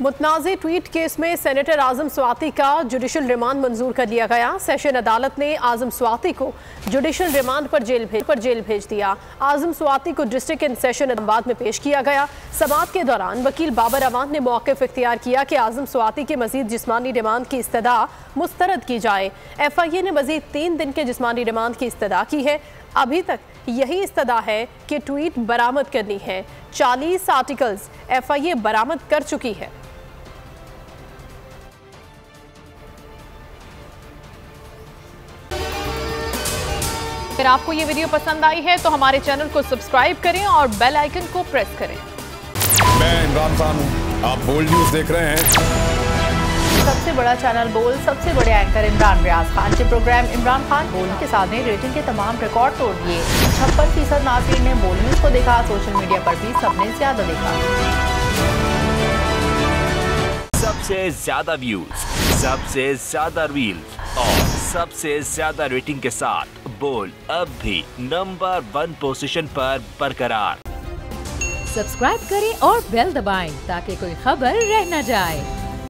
मुतनाज़े tweet case में senator आजम स्वाति का judicial remand मंजूर कर लिया गया। सेशन अदालत ने आजम स्वाति को जुडिशल रिमांड पर जेल भेज दिया। आजम स्वाति को डिस्ट्रिक्ट एंड सेशन इस्लामाबाद में पेश किया गया। समाअत के दौरान वकील बाबर अवान ने मौक़िफ़ इख्तियार किया कि आजम स्वाति के मजीद जिस्मानी रिमांड की इस्तदा मुस्तरद की जाए। FIA ने मजीद 3 दिन के जिस्मानी रिमांड की इस्तदा की है। अभी तक यही इस्तदा है कि ट्वीट बरामद करनी है। 40 आर्टिकल्स FIA बरामद कर चुकी है। अगर आपको ये वीडियो पसंद आई है तो हमारे चैनल को सब्सक्राइब करें और बेल आइकन को प्रेस करें। मैं इमरान खान हूँ, आप बोल्ड न्यूज देख रहे हैं। सबसे बड़ा चैनल बोल, सबसे बड़े एंकर इमरान रियाज खान के प्रोग्राम इमरान खान बोल के साथ ने रेटिंग के तमाम रिकॉर्ड तोड़ दिए। 56% नाज़रीन ने बोल न्यूज को देखा। सोशल मीडिया पर भी सबने ज्यादा देखा। सबसे ज्यादा व्यूज, सबसे ज्यादा रील्स और सबसे ज्यादा रेटिंग के साथ बोल अब भी नंबर 1 पोजीशन पर बरकरार। सब्सक्राइब करें और बेल दबाएं ताकि कोई खबर रह न जाए।